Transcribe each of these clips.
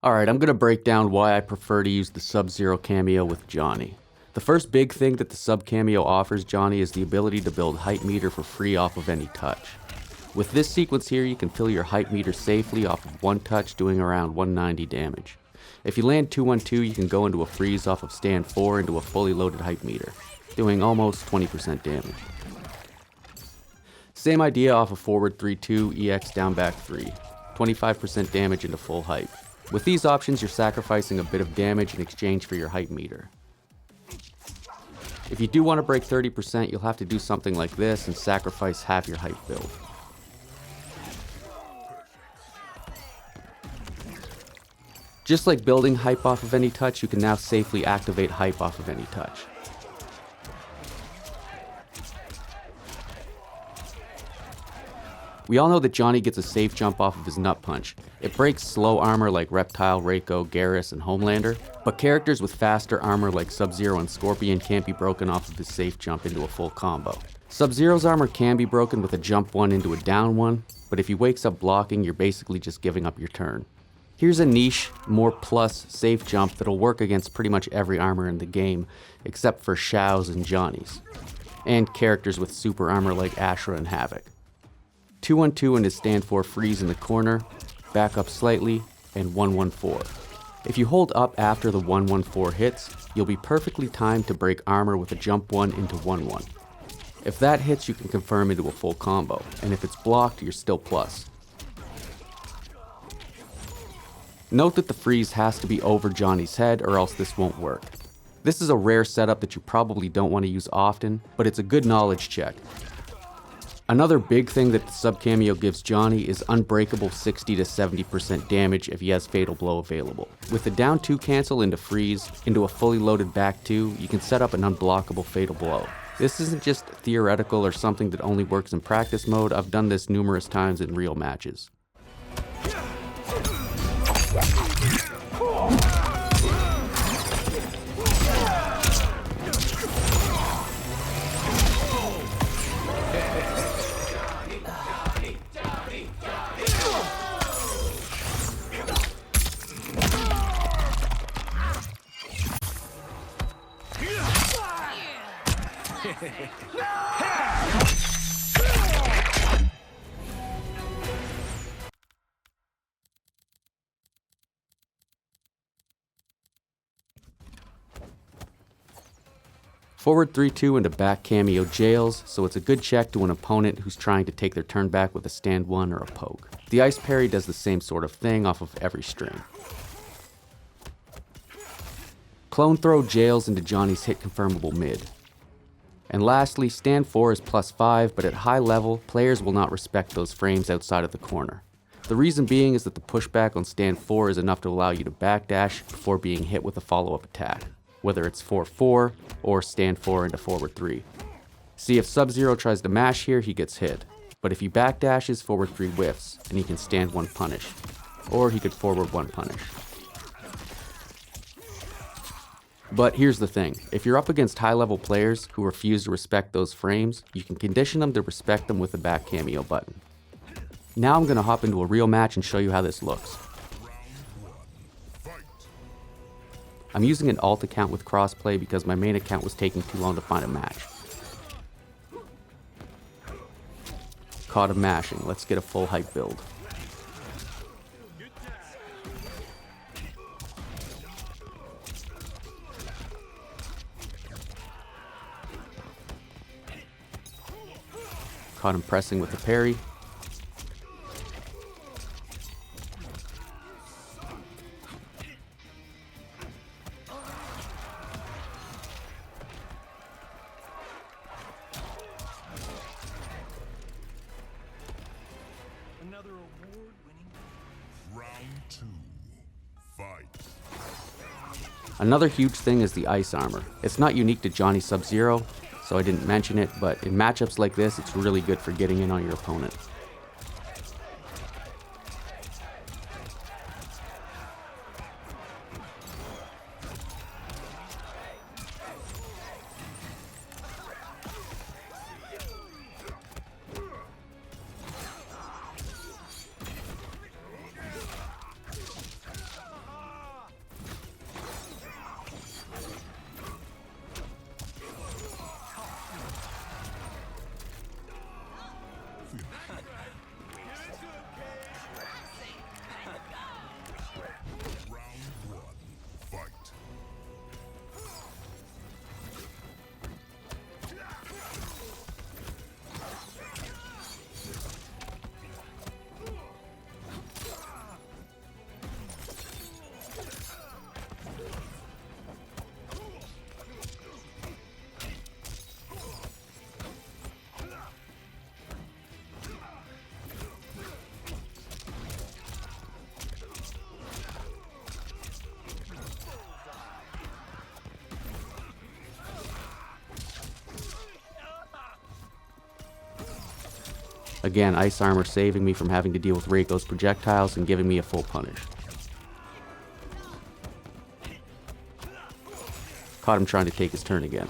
Alright, I'm going to break down why I prefer to use the Sub-Zero Kameo with Johnny. The first big thing that the Sub Kameo offers Johnny is the ability to build height meter for free off of any touch. With this sequence here, you can fill your height meter safely off of one touch, doing around 190 damage. If you land 212, you can go into a freeze off of stand 4 into a fully loaded height meter, doing almost 20% damage. Same idea off of forward 3-2, EX down back 3, 25% damage into full height. With these options, you're sacrificing a bit of damage in exchange for your height meter. If you do want to break 30%, you'll have to do something like this and sacrifice half your height build. Just like building hype off of any touch, you can now safely activate hype off of any touch. We all know that Johnny gets a safe jump off of his Nut Punch. It breaks slow armor like Reptile, Reiko, Garrus, and Homelander, but characters with faster armor like Sub-Zero and Scorpion can't be broken off of his safe jump into a full combo. Sub-Zero's armor can be broken with a jump 1 into a down 1, but if he wakes up blocking, you're basically just giving up your turn. Here's a niche, more plus safe jump that'll work against pretty much every armor in the game, except for Shao's and Johnny's, and characters with super armor like Ashra and Havoc. 212 and his stand 4 freeze in the corner, back up slightly, and 114. If you hold up after the 114 hits, you'll be perfectly timed to break armor with a jump 1 into 1-1. If that hits, you can confirm into a full combo, and if it's blocked, you're still plus. Note that the freeze has to be over Johnny's head or else this won't work. This is a rare setup that you probably don't want to use often, but it's a good knowledge check. Another big thing that the Sub Kameo gives Johnny is unbreakable 60 to 70% damage if he has Fatal Blow available. With the down 2 cancel into freeze, into a fully loaded back 2, you can set up an unblockable Fatal Blow. This isn't just theoretical or something that only works in practice mode. I've done this numerous times in real matches. Forward 3-2 into back Kameo jails, so it's a good check to an opponent who's trying to take their turn back with a stand 1 or a poke. The ice parry does the same sort of thing off of every string. Clone throw jails into Johnny's hit confirmable mid. And lastly, stand 4 is +5, but at high level, players will not respect those frames outside of the corner. The reason being is that the pushback on stand 4 is enough to allow you to backdash before being hit with a follow-up attack, whether it's 4-4 or stand 4 into forward 3. See, if Sub-Zero tries to mash here, he gets hit, but if he backdashes, forward 3 whiffs, and he can stand 1 punish, or he could forward 1 punish. But here's the thing, if you're up against high-level players who refuse to respect those frames, you can condition them to respect them with the back Kameo button. Now I'm going to hop into a real match and show you how this looks. I'm using an alt account with crossplay because my main account was taking too long to find a match. Caught him mashing, let's get a full hype build. Caught him pressing with the parry. Another award-winning round 2. Fight. Another huge thing is the ice armor. It's not unique to Johnny Sub-Zero, so I didn't mention it, but in matchups like this, it's really good for getting in on your opponent. Again, ice armor saving me from having to deal with Reiko's projectiles and giving me a full punish. Caught him trying to take his turn again.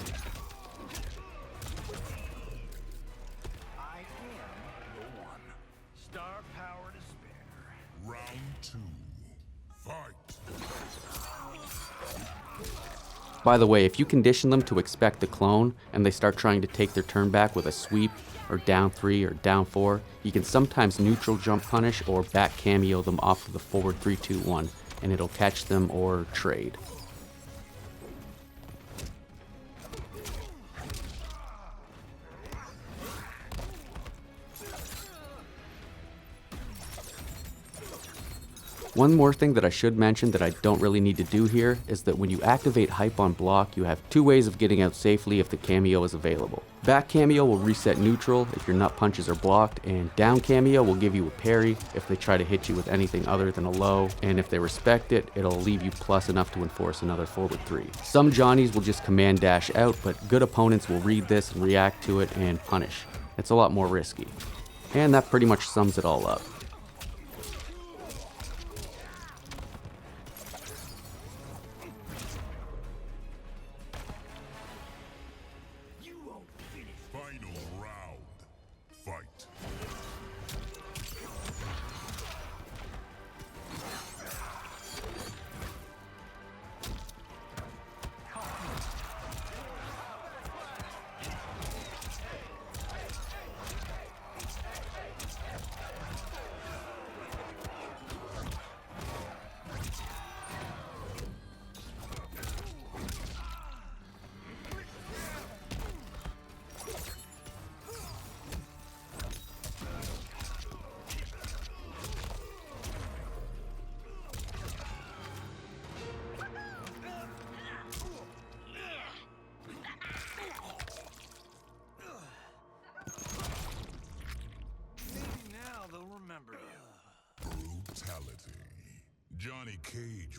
I am the one. Star power to spare. Round 2. Fight. By the way, if you condition them to expect the clone and they start trying to take their turn back with a sweep or down 3 or down 4, you can sometimes neutral jump punish or back Kameo them off of the forward 3-2-1 and it'll catch them or trade. One more thing that I should mention that I don't really need to do here is that when you activate hype on block, you have 2 ways of getting out safely if the Kameo is available. Back Kameo will reset neutral if your nut punches are blocked, and down Kameo will give you a parry if they try to hit you with anything other than a low, and if they respect it, it'll leave you plus enough to enforce another forward 3. Some Johnnies will just command dash out, but good opponents will read this and react to it and punish. It's a lot more risky. And that pretty much sums it all up. Final round. Fight. Maybe now they'll remember you. Brutality. Johnny Cage